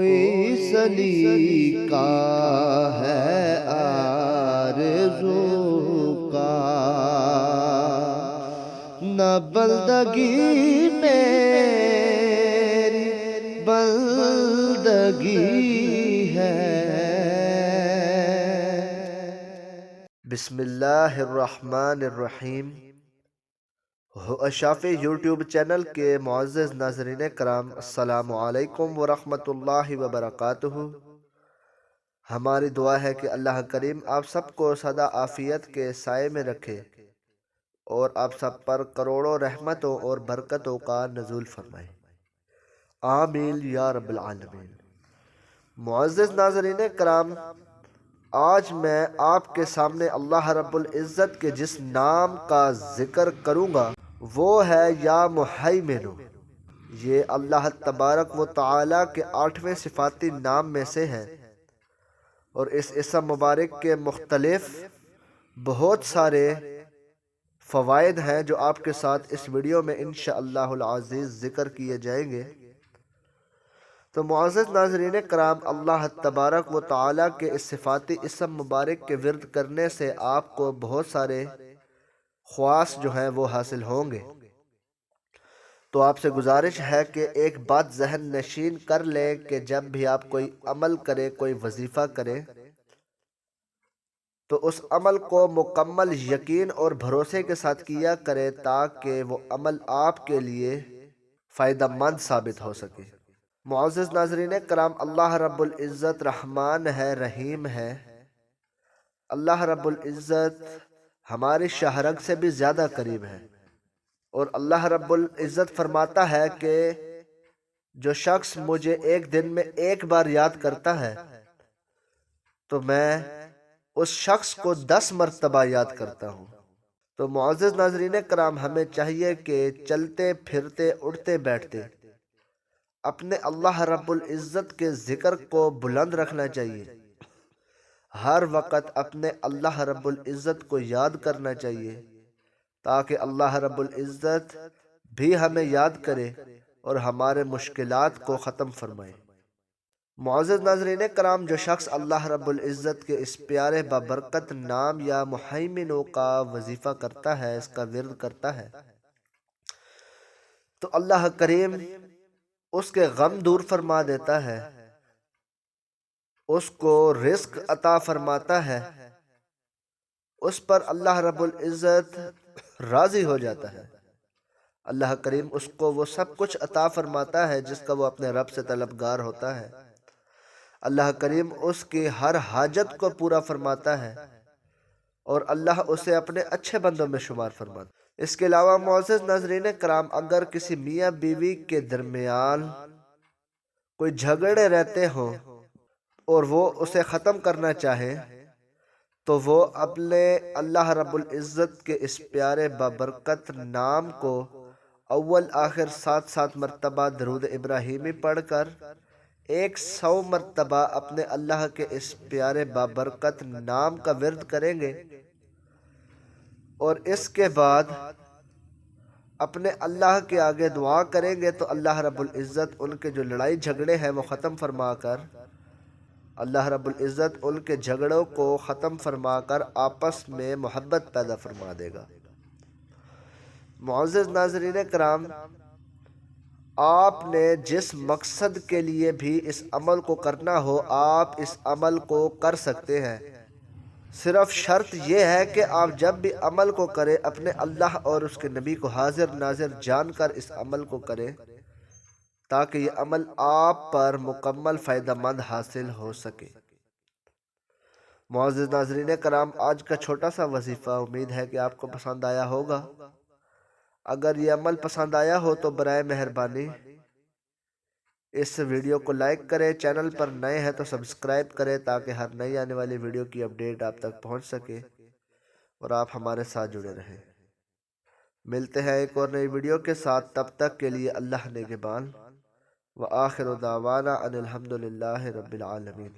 کوئی سلیقہ ہے آرزو کا، نہ بندگی میری بندگی ہے۔ بسم اللہ الرحمن الرحیم۔ اشافی یوٹیوب چینل کے معزز ناظرین کرام، السلام علیکم ورحمۃ اللہ وبرکاتہ۔ ہماری دعا ہے کہ اللہ کریم آپ سب کو سدا عافیت کے سائے میں رکھے اور آپ سب پر کروڑوں رحمتوں اور برکتوں کا نزول فرمائے، آمین یا رب العالمین۔ معزز ناظرین کرام، آج میں آپ کے سامنے اللہ رب العزت کے جس نام کا ذکر کروں گا وہ ہے یا محیمن۔ یہ اللہ تبارک و تعالی کے 8ویں صفاتی نام میں سے ہے، اور اس اسم مبارک کے مختلف بہت سارے فوائد ہیں جو آپ کے ساتھ اس ویڈیو میں انشاءاللہ العزیز ذکر کیے جائیں گے۔ تو معزز ناظرین کرام، اللہ تبارک و تعالی کے اس صفاتی اسم مبارک کے ورد کرنے سے آپ کو بہت سارے خواص جو ہیں وہ حاصل ہوں گے۔ تو آپ سے گزارش ہے کہ ایک بات ذہن نشین کر لیں کہ جب بھی آپ کوئی عمل کرے، کوئی وظیفہ کرے، تو اس عمل کو مکمل یقین اور بھروسے کے ساتھ کیا کرے تاکہ وہ عمل آپ کے لیے فائدہ مند ثابت ہو سکے۔ معزز ناظرین کرام، اللہ رب العزت رحمان ہے، رحیم ہے۔ اللہ رب العزت ہماری شاہرگ سے بھی زیادہ قریب ہے، اور اللہ رب العزت فرماتا ہے کہ جو شخص مجھے ایک دن میں ایک بار یاد کرتا ہے تو میں اس شخص کو 10 مرتبہ یاد کرتا ہوں۔ تو معزز ناظرین کرام، ہمیں چاہیے کہ چلتے پھرتے اٹھتے بیٹھتے اپنے اللہ رب العزت کے ذکر کو بلند رکھنا چاہیے، ہر وقت اپنے اللہ رب العزت کو یاد کرنا چاہیے تاکہ اللہ رب العزت بھی ہمیں یاد کرے اور ہمارے مشکلات کو ختم فرمائے۔ معزز ناظرین کرام، جو شخص اللہ رب العزت کے اس پیارے بابرکت نام یا محیمنوں کا وظیفہ کرتا ہے، اس کا ورد کرتا ہے، تو اللہ کریم اس کے غم دور فرما دیتا ہے، اس کو رزق عطا فرماتا ہے، اس پر اللہ رب العزت راضی ہو جاتا ہے۔ اللہ کریم اس کو وہ سب کچھ عطا فرماتا ہے جس کا وہ اپنے رب سے طلبگار ہوتا ہے۔ اللہ کریم اس کی ہر حاجت کو پورا فرماتا ہے، اور اللہ اسے اپنے اچھے بندوں میں شمار فرماتا ہے۔ اس کے علاوہ معزز ناظرین کرام، اگر کسی میاں بیوی کے درمیان کوئی جھگڑے رہتے ہوں اور وہ اسے ختم کرنا چاہے تو وہ اپنے اللہ رب العزت کے اس پیارے بابرکت نام کو اول آخر 7 مرتبہ درود ابراہیمی پڑھ کر 100 مرتبہ اپنے اللہ کے اس پیارے بابرکت نام کا ورد کریں گے، اور اس کے بعد اپنے اللہ کے آگے دعا کریں گے تو اللہ رب العزت ان کے جو لڑائی جھگڑے ہیں وہ ختم فرما کر اللہ رب العزت ان کے جھگڑوں کو ختم فرما کر آپس میں محبت پیدا فرما دے گا۔ معزز ناظرین کرام، آپ نے جس مقصد کے لیے بھی اس عمل کو کرنا ہو، آپ اس عمل کو کر سکتے ہیں۔ صرف شرط یہ ہے کہ آپ جب بھی عمل کو کریں اپنے اللہ اور اس کے نبی کو حاضر ناظر جان کر اس عمل کو کریں تاکہ یہ عمل آپ پر مکمل فائدہ مند حاصل ہو سکے۔ معزز ناظرین کرام، آج کا چھوٹا سا وظیفہ امید ہے کہ آپ کو پسند آیا ہوگا۔ اگر یہ عمل پسند آیا ہو تو برائے مہربانی اس ویڈیو کو لائک کریں، چینل پر نئے ہیں تو سبسکرائب کریں تاکہ ہر نئی آنے والی ویڈیو کی اپڈیٹ آپ تک پہنچ سکے اور آپ ہمارے ساتھ جڑے رہیں۔ ملتے ہیں ایک اور نئی ویڈیو کے ساتھ، تب تک کے لیے اللہ نگہبان، وآخر دعوانا ان الحمدللہ رب العالمین۔